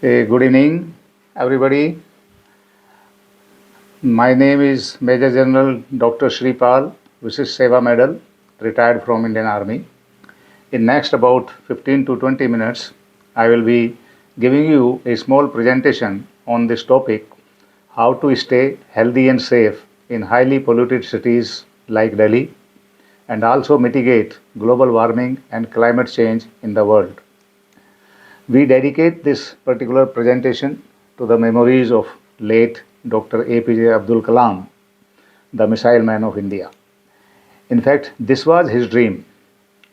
Good evening, everybody. My name is Major General Dr. Shripal, Visis Seva Medal, retired from Indian Army. In next about 15 to 20 minutes, I will be giving you a small presentation on this topic, how to stay healthy and safe in highly polluted cities like Delhi, and also mitigate global warming and climate change in the world. We dedicate this particular presentation to the memories of late Dr. APJ Abdul Kalam, the missile man of India. In fact, this was his dream.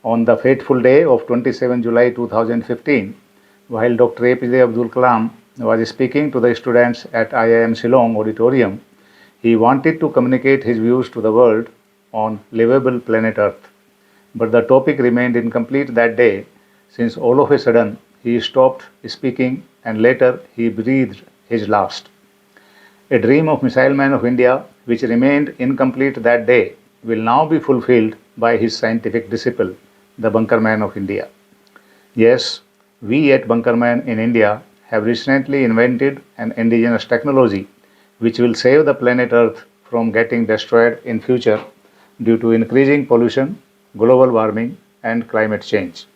On the fateful day of 27 July 2015, while Dr. APJ Abdul Kalam was speaking to the students at IIM Shillong Auditorium, he wanted to communicate his views to the world on livable planet Earth. But the topic remained incomplete that day, since all of a sudden he stopped speaking and later he breathed his last. A dream of Missile Man of India, which remained incomplete that day, will now be fulfilled by his scientific disciple, the Bunkerman of India. Yes, we at Bunkerman in India have recently invented an indigenous technology which will save the planet Earth from getting destroyed in future due to increasing pollution, global warming and climate change.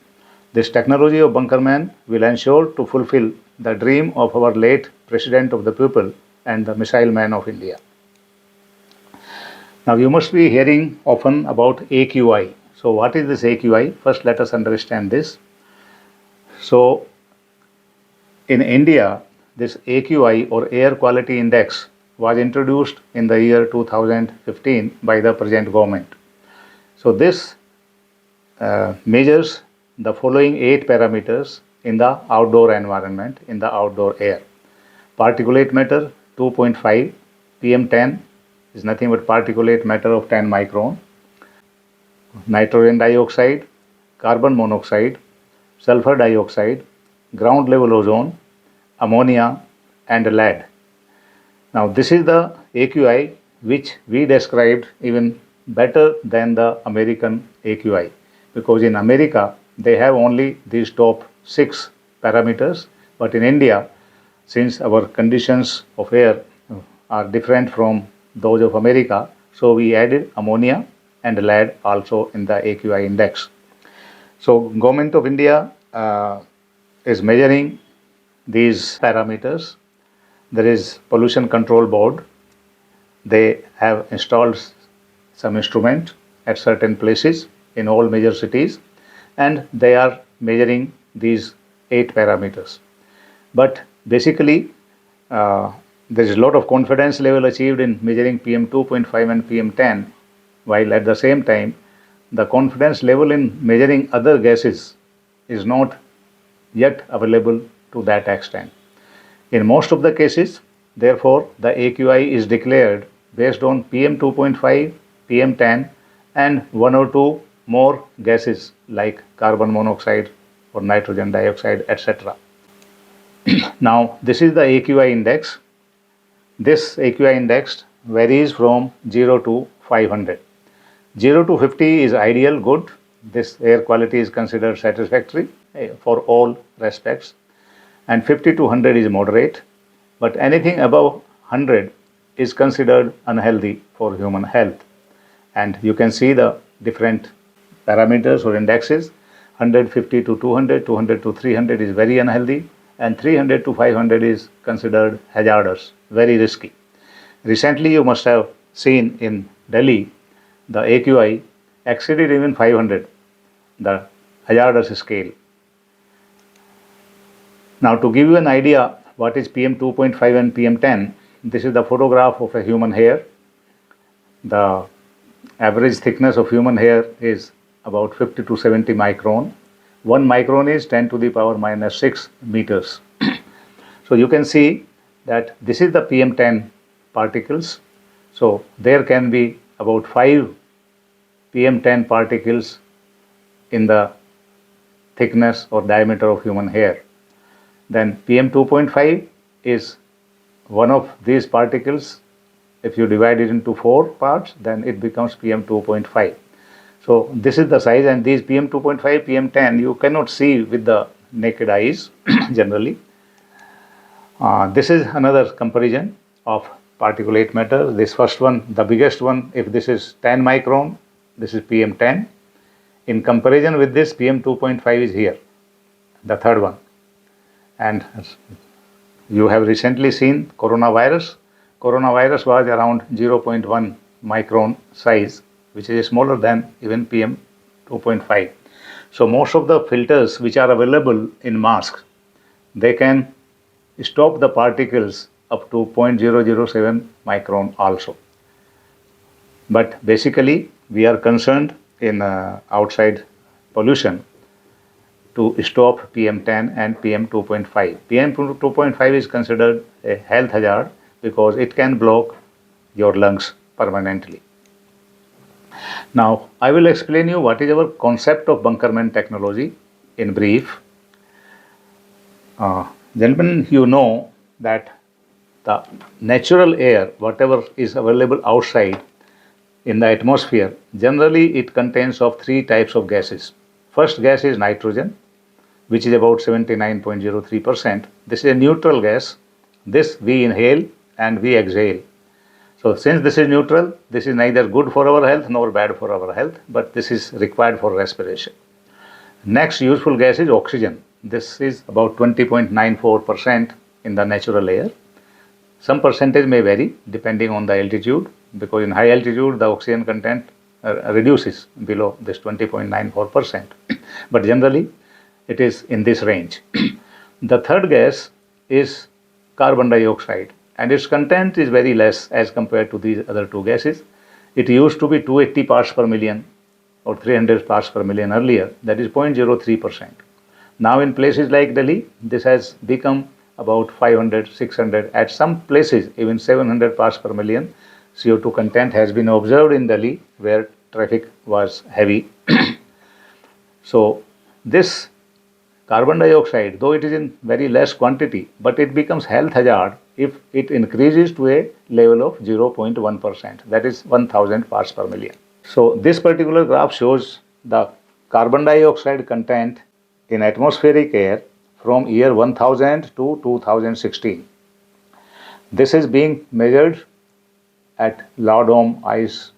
This technology of Bunkerman will ensure to fulfill the dream of our late President of the People and the Missile Man of India. Now you must be hearing often about AQI. So what is this AQI? First let us understand this. So in India, this AQI or Air Quality Index was introduced in the year 2015 by the present government. So this measures the following 8 parameters in the outdoor environment, in the outdoor air. Particulate matter 2.5, PM10 is nothing but particulate matter of 10 micron, nitrogen dioxide, carbon monoxide, sulfur dioxide, ground level ozone, ammonia and lead. Now this is the AQI which we described even better than the American AQI, because in America they have only these top 6 parameters, but in India, since our conditions of air are different from those of America, so we added ammonia and lead also in the AQI index. So Government of India is measuring these parameters. There is Pollution Control Board. They have installed some instrument at certain places in all major cities, and they are measuring these 8 parameters. But basically, there is a lot of confidence level achieved in measuring PM2.5 and PM10, while at the same time, the confidence level in measuring other gases is not yet available to that extent. In most of the cases, therefore, the AQI is declared based on PM2.5, PM10, and 1 or 2 more gases like carbon monoxide or nitrogen dioxide, etc. Now, this is the AQI index. This AQI index varies from 0 to 500. 0 to 50 is ideal, good. This air quality is considered satisfactory for all respects. And 50 to 100 is moderate. But anything above 100 is considered unhealthy for human health. And you can see the different parameters or indexes. 150 to 200, 200 to 300 is very unhealthy, and 300 to 500 is considered hazardous, very risky. Recently, you must have seen in Delhi, the AQI exceeded even 500, the hazardous scale. Now, to give you an idea what is PM2.5 and PM10, this is the photograph of a human hair. The average thickness of human hair is about 50 to 70 micron. 1 micron is 10 to the power minus 6 meters. So you can see that this is the PM10 particles. So there can be about 5 PM10 particles in the thickness or diameter of human hair. Then PM2.5 is one of these particles. If you divide it into 4 parts, then it becomes PM2.5. So this is the size, and these PM2.5, PM10 you cannot see with the naked eyes generally. This is another comparison of particulate matter. This first one, the biggest one, if this is 10 micron, this is PM10. In comparison with this, PM2.5 is here, the third one. And you have recently seen coronavirus. Coronavirus was around 0.1 micron size, which is smaller than even PM2.5. So most of the filters which are available in masks, they can stop the particles up to 0.007 micron also. But basically, we are concerned in outside pollution to stop PM10 and PM2.5. PM2.5 is considered a health hazard because it can block your lungs permanently. Now, I will explain you what is our concept of BUNKERMAN technology in brief. Gentlemen, you know that the natural air, whatever is available outside in the atmosphere, generally it contains of three types of gases. First gas is nitrogen, which is about 79.03%. This is a neutral gas. This we inhale and we exhale. So since this is neutral, this is neither good for our health nor bad for our health, but this is required for respiration. Next useful gas is oxygen. This is about 20.94% in the natural air. Some percentage may vary depending on the altitude, because in high altitude the oxygen content reduces below this 20.94%. But generally it is in this range. The third gas is carbon dioxide, and its content is very less as compared to these other two gases. It used to be 280 parts per million or 300 parts per million earlier, that is 0.03%. Now in places like Delhi, this has become about 500, 600, at some places even 700 parts per million CO2 content has been observed in Delhi where traffic was heavy. So this carbon dioxide, though it is in very less quantity, but it becomes health hazard if it increases to a level of 0.1%, that is 1000 parts per million. So this particular graph shows the carbon dioxide content in atmospheric air from year 1000 to 2016. This is being measured at Laudom Ice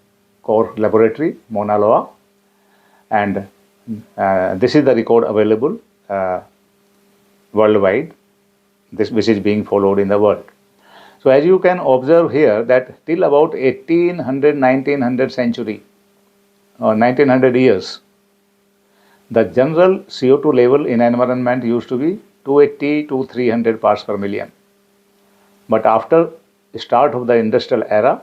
Core Laboratory, Mauna Loa, and this is the record available worldwide, which is being followed in the world. So as you can observe here that till about 1800, 1900 century or 1900 years, the general CO2 level in environment used to be 280 to 300 parts per million. But after the start of the industrial era,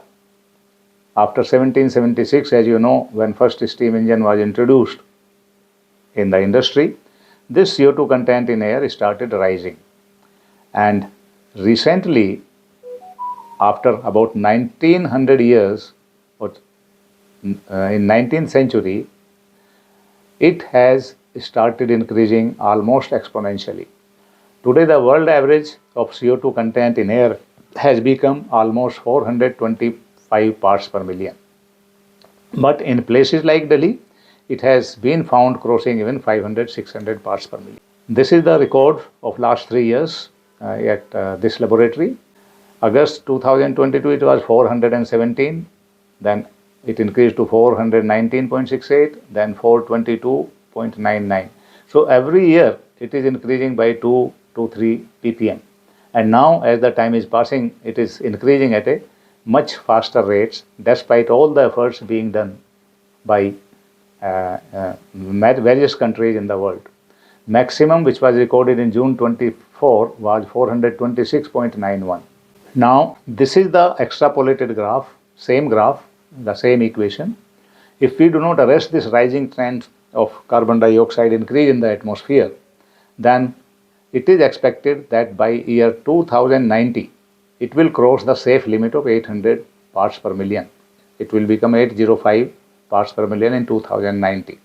after 1776, as you know, when first steam engine was introduced in the industry, this CO2 content in air started rising. And recently, after about 1900 years, or in 19th century, it has started increasing almost exponentially. Today, the world average of CO2 content in air has become almost 425 parts per million. But in places like Delhi, it has been found crossing even 500, 600 parts per million. This is the record of last 3 years at this laboratory. August 2022, it was 417, then it increased to 419.68, then 422.99. So every year it is increasing by 2 to 3 ppm. And now as the time is passing, it is increasing at a much faster rates despite all the efforts being done by various countries in the world. Maximum which was recorded in June 24 was 426.91. Now this is the extrapolated graph, the same equation. If we do not arrest this rising trend of carbon dioxide increase in the atmosphere, then it is expected that by year 2090, it will cross the safe limit of 800 parts per million. It will become 805 parts per million in 2090.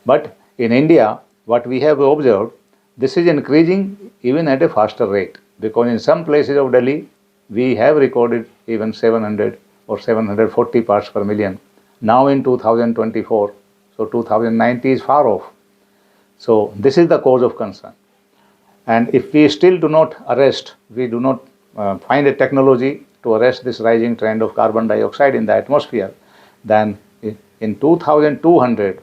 But in India, what we have observed, this is increasing even at a faster rate, because in some places of Delhi, we have recorded even 700 or 740 parts per million now in 2024. So 2090 is far off. So this is the cause of concern. And if we still do not we do not find a technology to arrest this rising trend of carbon dioxide in the atmosphere, then in 2200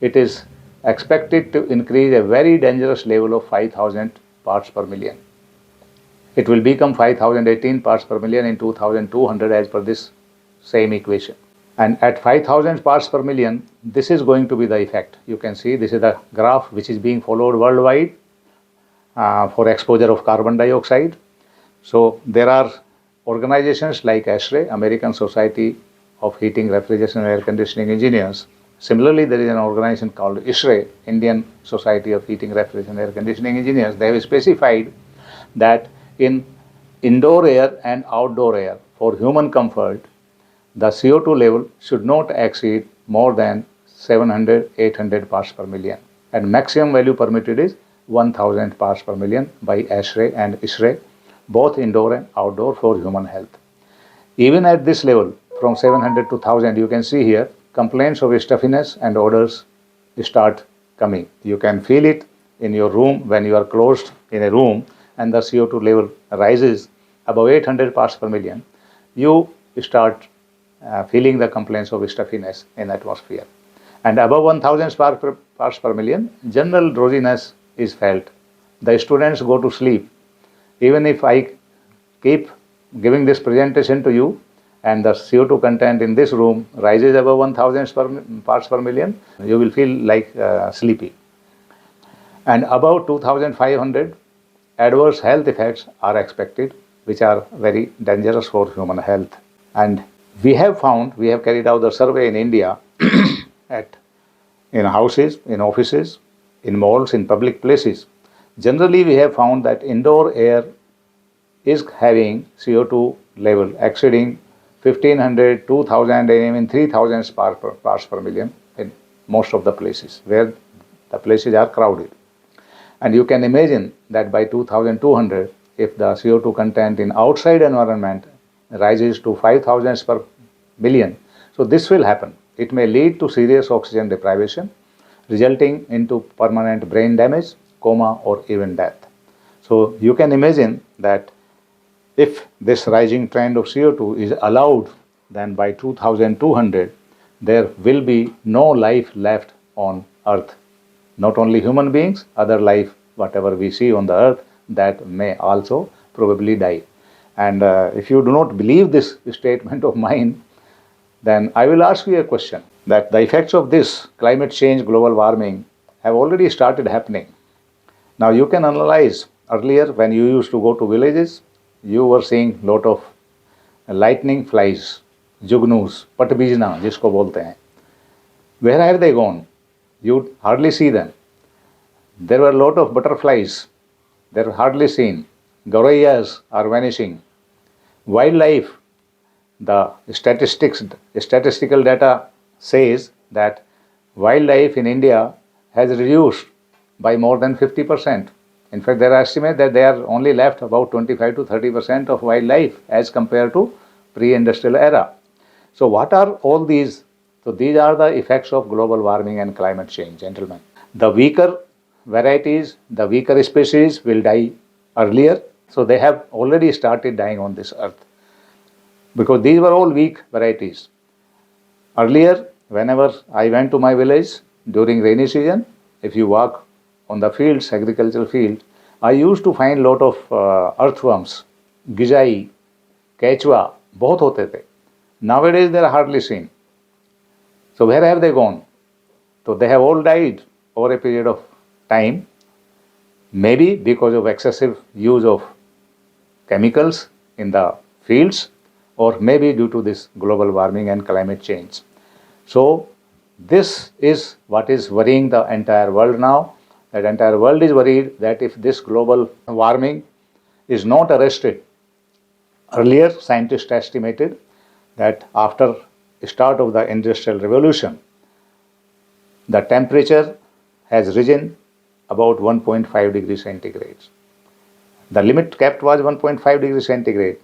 it is expected to increase a very dangerous level of 5000 parts per million. It will become 5018 parts per million in 2200 as per this same equation. And at 5000 parts per million, this is going to be the effect. You can see this is the graph which is being followed worldwide for exposure of carbon dioxide. So there are organizations like ASHRAE, American Society of Heating, Refrigeration and Air Conditioning Engineers. Similarly, there is an organization called ISHRAE, Indian Society of Heating, Refrigeration and Air Conditioning Engineers. They have specified that in indoor air and outdoor air for human comfort, the CO2 level should not exceed more than 700-800 parts per million, and maximum value permitted is 1000 parts per million by ASHRAE and ISHRAE, both indoor and outdoor for human health. Even at this level, from 700 to 1000, you can see here, complaints of stuffiness and odors start coming. You can feel it in your room when you are closed in a room and the CO2 level rises above 800 parts per million. You start feeling the complaints of stuffiness in the atmosphere. And above 1000 parts per million, general drowsiness is felt. The students go to sleep. Even if I keep giving this presentation to you and the CO2 content in this room rises above 1000 parts per million, you will feel like sleepy. And above 2500, adverse health effects are expected, which are very dangerous for human health. And we have carried out the survey in India in houses, in offices, in malls, in public places. Generally, we have found that indoor air is having CO2 level exceeding 1500, 2000 and even 3000 parts per million in most of the places where the places are crowded. And you can imagine that by 2200, if the CO2 content in outside environment rises to 5000 per million, so this will happen. It may lead to serious oxygen deprivation, resulting into permanent brain damage, coma, or even death. So you can imagine that if this rising trend of CO2 is allowed, then by 2200, there will be no life left on Earth. Not only human beings, other life, whatever we see on the Earth, that may also probably die. And if you do not believe this statement of mine, then I will ask you a question, that the effects of this climate change, global warming, have already started happening. Now you can analyze, earlier when you used to go to villages, you were seeing lot of lightning flies, jugnus, patbijna, जिसको बोलते हैं. Where have they gone? You hardly see them. There were a lot of butterflies. They are hardly seen. Gorayas are vanishing. Wildlife, the statistical data says that wildlife in India has reduced by more than 50%. In fact, there are estimates that they are only left about 25 to 30% of wildlife as compared to pre-industrial era. So what are all these? So these are the effects of global warming and climate change, gentlemen. The weaker varieties, the weaker species will die earlier. So they have already started dying on this earth, because these were all weak varieties. Earlier, whenever I went to my village during rainy season, if you walk on the fields, agricultural field, I used to find lot of earthworms, gijai, quechua, बहुत होते थे. Nowadays they are hardly seen. So where have they gone? So they have all died over a period of time, maybe because of excessive use of chemicals in the fields, or maybe due to this global warming and climate change. So this is what is worrying the entire world now. The entire world is worried that if this global warming is not arrested, earlier scientists estimated that after the start of the Industrial Revolution, the temperature has risen about 1.5 degrees centigrade. The limit kept was 1.5 degrees centigrade,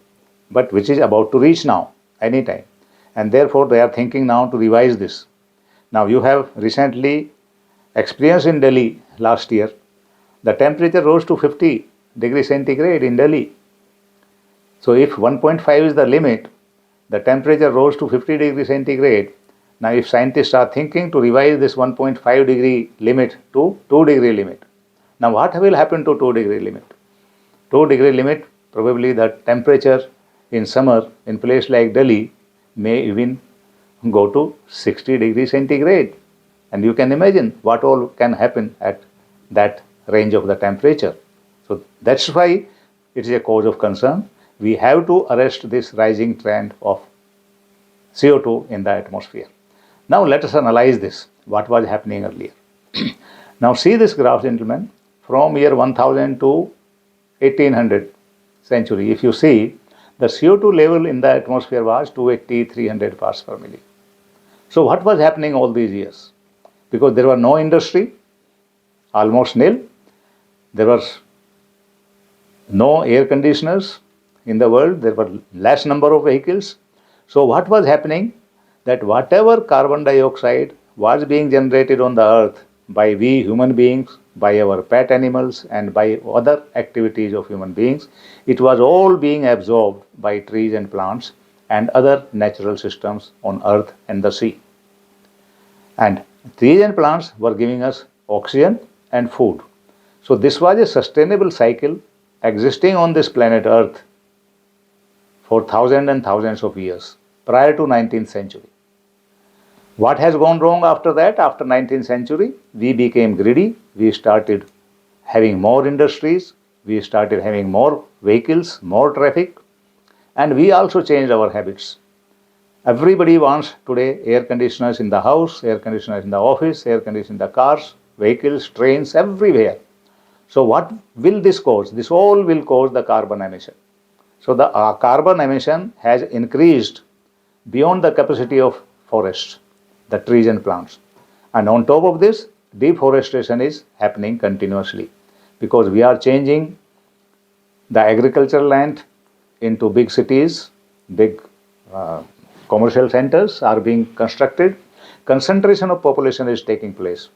but which is about to reach now, anytime. And therefore they are thinking now to revise this. Now you have recently experienced in Delhi last year The temperature rose to 50 degrees centigrade in Delhi. So if 1.5 is the limit, the temperature rose to 50 degrees centigrade. Now if scientists are thinking to revise this 1.5 degree limit to 2 degree limit, now what will happen to 2 degree limit? 2 degree limit, probably the temperature in summer in place like Delhi may even go to 60 degrees centigrade. And you can imagine what all can happen at that range of the temperature. So that's why it is a cause of concern. We have to arrest this rising trend of CO2 in the atmosphere. Now let us analyze this, what was happening earlier. Now see this graph, gentlemen, from year 1000 to 1800 century. If you see, the CO2 level in the atmosphere was 280, 300 parts per million. So what was happening all these years? Because there was no industry, almost nil. There was no air conditioners in the world. There were less number of vehicles. So what was happening? That whatever carbon dioxide was being generated on the earth by we human beings, by our pet animals and by other activities of human beings, it was all being absorbed by trees and plants and other natural systems on earth and the sea. And trees and plants were giving us oxygen and food. So this was a sustainable cycle existing on this planet earth for thousands and thousands of years prior to 19th century. What has gone wrong after that? After 19th century, we became greedy. We started having more industries. We started having more vehicles, more traffic. And we also changed our habits. Everybody wants today air conditioners in the house, air conditioners in the office, air conditioners in the cars, vehicles, trains, everywhere. So what will this cause? This all will cause the carbon emission. So the carbon emission has increased beyond the capacity of forests, the trees and plants. And on top of this, deforestation is happening continuously because we are changing the agricultural land into big cities, big commercial centers are being constructed. Concentration of population is taking place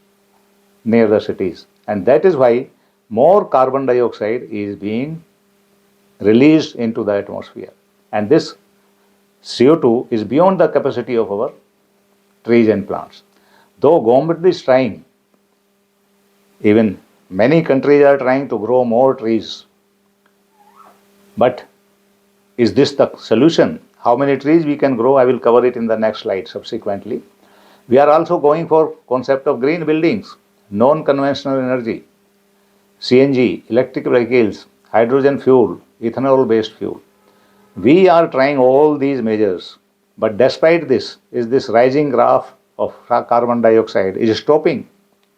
near the cities. And that is why more carbon dioxide is being released into the atmosphere. And this CO2 is beyond the capacity of our trees and plants. Though government is trying, even many countries are trying to grow more trees. But is this the solution? How many trees we can grow? I will cover it in the next slide subsequently. We are also going for concept of green buildings, non-conventional energy, CNG, electric vehicles, hydrogen fuel, ethanol-based fuel. We are trying all these measures, but despite this, is this rising graph of carbon dioxide is stopping?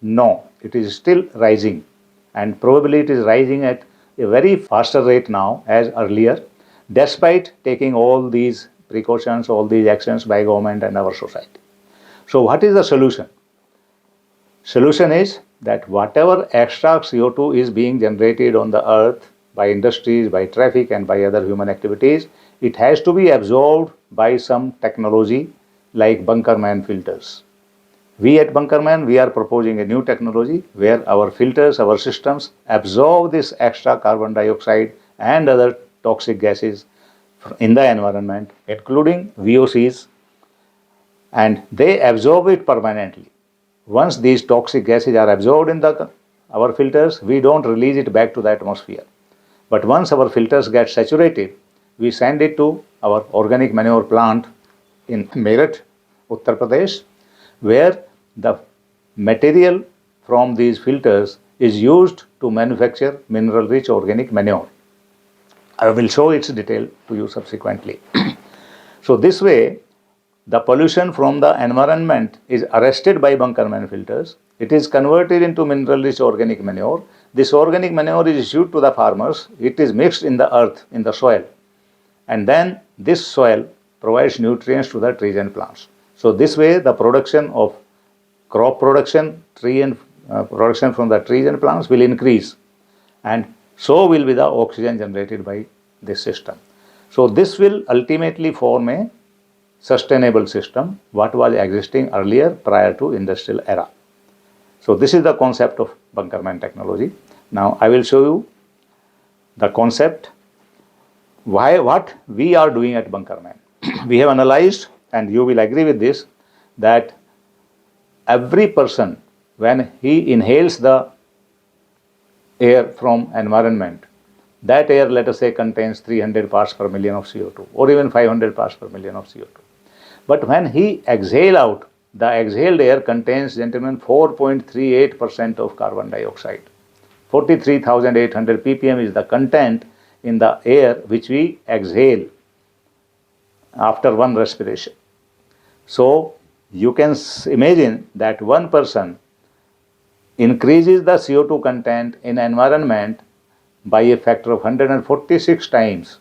No, it is still rising, and probably it is rising at a very faster rate now as earlier, despite taking all these precautions, all these actions by government and our society. So what is the solution? Solution is that whatever extra CO2 is being generated on the earth by industries, by traffic and by other human activities, it has to be absorbed by some technology like BUNKERMAN filters. We at BUNKERMAN, we are proposing a new technology where our filters, our systems absorb this extra carbon dioxide and other toxic gases in the environment, including VOCs, and they absorb it permanently. Once these toxic gases are absorbed in our filters, we don't release it back to the atmosphere. But once our filters get saturated, we send it to our organic manure plant in Meerut, Uttar Pradesh, where the material from these filters is used to manufacture mineral-rich organic manure. I will show its detail to you subsequently. So this way, the pollution from the environment is arrested by BUNKERMAN filters. It is converted into mineral-rich organic manure. This organic manure is issued to the farmers. It is mixed in the earth, in the soil. And then this soil provides nutrients to the trees and plants. So this way, the production of crop production, production from the trees and plants will increase. And so will be the oxygen generated by this system. So this will ultimately form a sustainable system, what was existing earlier prior to industrial era. So this is the concept of BUNKERMAN technology. Now I will show you the concept, what we are doing at BunkerMan. We have analyzed, and you will agree with this, that every person, when he inhales the air from environment, that air, let us say, contains 300 parts per million of CO2 or even 500 parts per million of CO2. But when he exhale out, the exhaled air contains, gentlemen, 4.38% of carbon dioxide. 43,800 ppm is the content in the air which we exhale after one respiration. So you can imagine that one person increases the CO2 content in environment by a factor of 146 times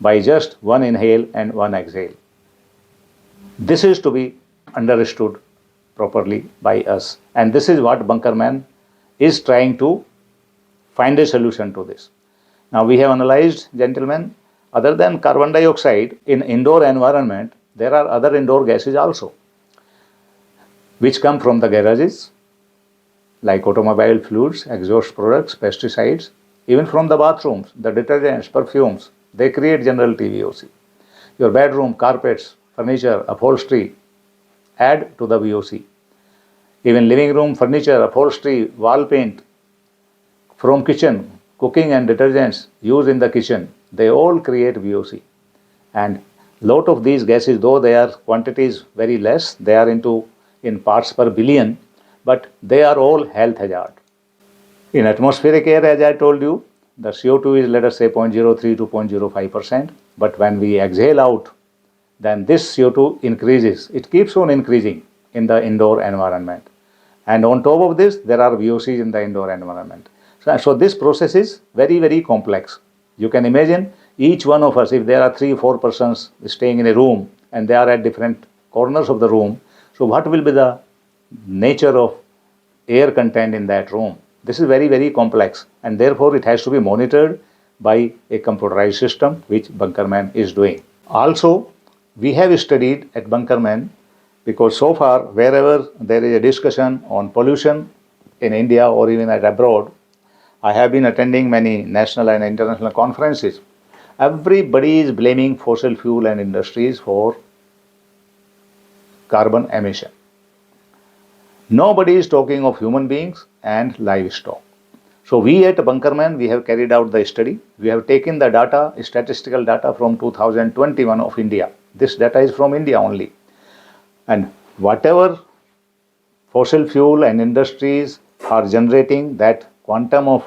by just one inhale and one exhale. This is to be understood properly by us, and this is what BunkerMan is trying to find a solution to this. Now we have analyzed, gentlemen, other than carbon dioxide in indoor environment, there are other indoor gases also, which come from the garages, like automobile fluids, exhaust products, pesticides, even from the bathrooms, the detergents, perfumes, they create general TVOC. Your bedroom, carpets, furniture, upholstery add to the VOC. Even living room furniture, upholstery, wall paint, from kitchen, cooking and detergents used in the kitchen, they all create VOC. And lot of these gases, though their quantity is very less, they are in parts per billion, but they are all health hazard. In atmospheric air, as I told you, the CO2 is, let us say, 0.03 to 0.05%, but when we exhale out, then this CO2 increases. It keeps on increasing in the indoor environment. And on top of this, there are VOCs in the indoor environment. So this process is very, very complex. You can imagine each one of us, if there are 3 or 4 persons staying in a room and they are at different corners of the room, so what will be the nature of air content in that room? This is very, very complex, and therefore it has to be monitored by a computerized system, which BunkerMan is doing. Also, we have studied at BunkerMan, because so far wherever there is a discussion on pollution in India or even at abroad, I have been attending many national and international conferences. Everybody is blaming fossil fuel and industries for carbon emission. Nobody is talking of human beings and livestock. So we at BunkerMan, we have carried out the study. We have taken the data, statistical data from 2021 of India. This data is from India only. And whatever fossil fuel and industries are generating, that quantum of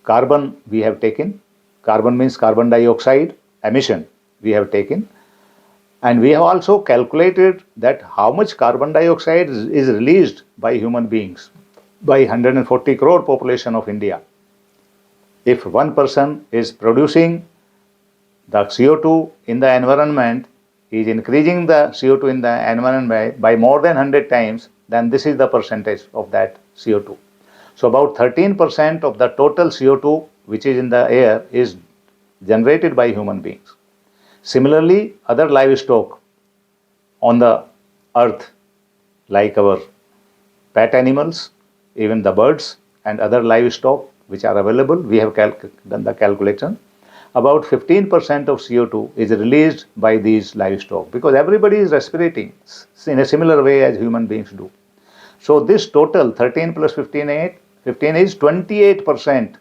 carbon we have taken. Carbon means carbon dioxide emission we have taken. And we have also calculated that how much carbon dioxide is released by human beings, by 140 crore population of India. If one person is producing the CO2 in the environment, is increasing the CO2 in the environment by more than 100 times, then this is the percentage of that CO2. So about 13% of the total CO2 which is in the air is generated by human beings. Similarly, other livestock on the earth, like our pet animals, even the birds and other livestock which are available, we have done the calculation. About 15% of CO2 is released by these livestock, because everybody is respirating in a similar way as human beings do. So this total 13 plus 15 is 28%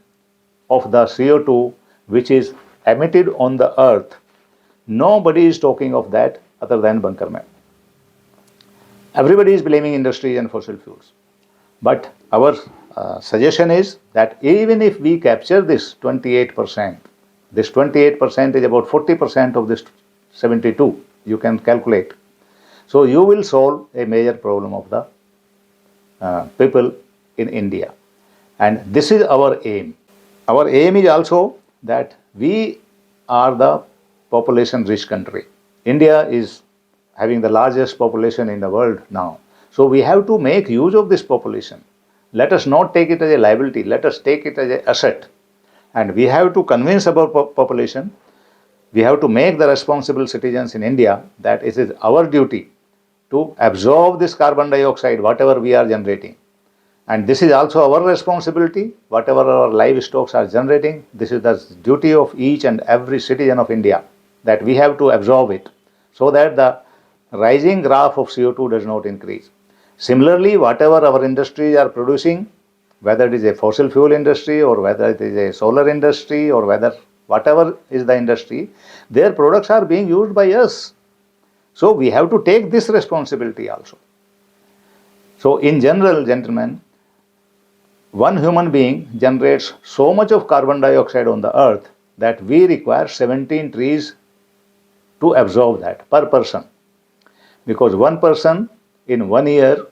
of the CO2 which is emitted on the earth. Nobody is talking of that other than BunkerMan. Everybody is blaming industry and fossil fuels. But our suggestion is that even if we capture this 28%, this 28% is about 40% of this 72, you can calculate. So you will solve a major problem of the people in India. And this is our aim. Our aim is also that we are the population rich country. India is having the largest population in the world now. So we have to make use of this population. Let us not take it as a liability. Let us take it as an asset. And we have to convince our population, we have to make the responsible citizens in India that it is our duty to absorb this carbon dioxide, whatever we are generating, And this is also our responsibility. Whatever our livestock are generating, this is the duty of each and every citizen of India, that we have to absorb it so that the rising graph of CO2 does not increase. Similarly, whatever our industries are producing, whether it is a fossil fuel industry or whether it is a solar industry or whatever is the industry, their products are being used by us. So we have to take this responsibility also. So in general, gentlemen, one human being generates so much of carbon dioxide on the earth that we require 17 trees to absorb that per person. Because one person in 1 year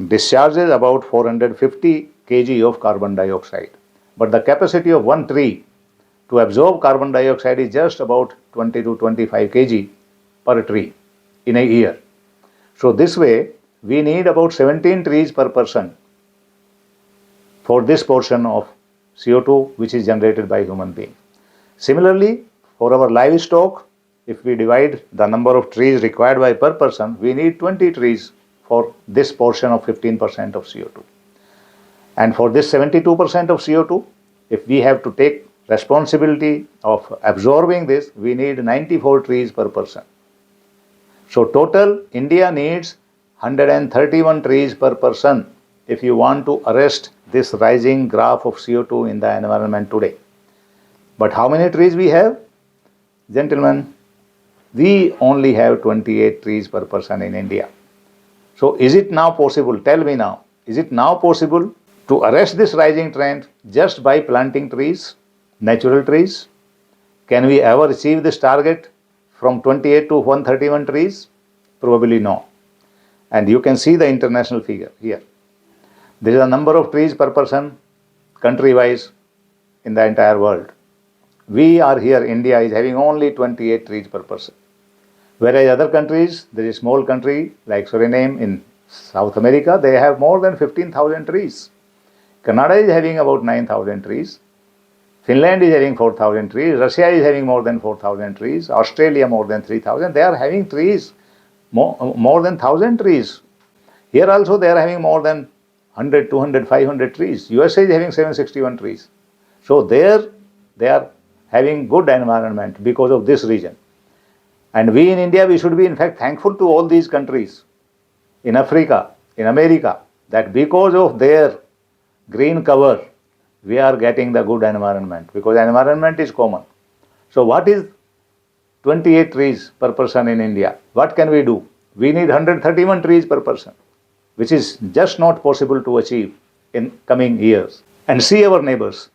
discharges about 450 kg of carbon dioxide. But the capacity of one tree to absorb carbon dioxide is just about 20 to 25 kg per tree in a year. So this way, we need about 17 trees per person for this portion of CO2 which is generated by human being. Similarly, for our livestock, if we divide the number of trees required by per person, we need 20 trees for this portion of 15% of CO2. And for this 72% of CO2, if we have to take responsibility of absorbing this, we need 94 trees per person. So total, India needs 131 trees per person if you want to arrest this rising graph of CO2 in the environment today. But how many trees we have? Gentlemen, we only have 28 trees per person in India. So is it now possible, tell me now, is it now possible to arrest this rising trend just by planting trees, natural trees? Can we ever achieve this target from 28 to 131 trees? Probably no. And you can see the international figure here. There is a number of trees per person country-wise in the entire world. We are here, India is having only 28 trees per person. Whereas other countries, there is a small country like Suriname in South America, they have more than 15,000 trees. Canada is having about 9,000 trees. Finland is having 4,000 trees. Russia is having more than 4,000 trees. Australia more than 3,000. They are having trees, more than 1,000 trees. Here also they are having more than 100, 200, 500 trees. USA is having 761 trees. So there they are having good environment because of this region. And we in India, we should be in fact thankful to all these countries in Africa, in America, that because of their green cover, we are getting the good environment, because environment is common. So what is 28 trees per person in India? What can we do? We need 131 trees per person, which is just not possible to achieve in coming years. And see our neighbors.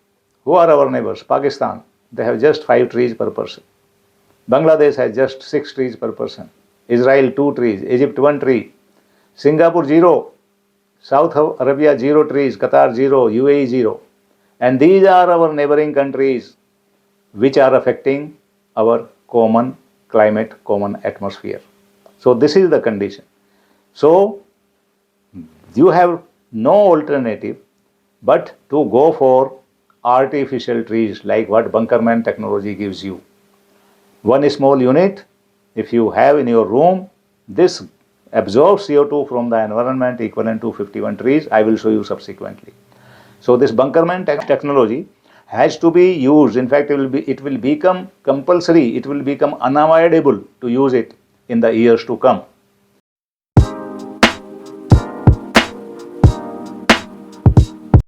Who are our neighbors? Pakistan, they have just 5 trees per person. Bangladesh has just 6 trees per person. Israel 2 trees, Egypt 1 tree, Singapore 0, South Arabia 0 trees, Qatar 0, UAE 0. And these are our neighboring countries which are affecting our common climate, common atmosphere. So this is the condition. So you have no alternative but to go for artificial trees like what BUNKERMAN technology gives you. One small unit, if you have in your room, this absorbs CO2 from the environment equivalent to 51 trees. I will show you subsequently. So this BUNKERMAN technology has to be used. In fact, it will become compulsory. It will become unavoidable to use it in the years to come.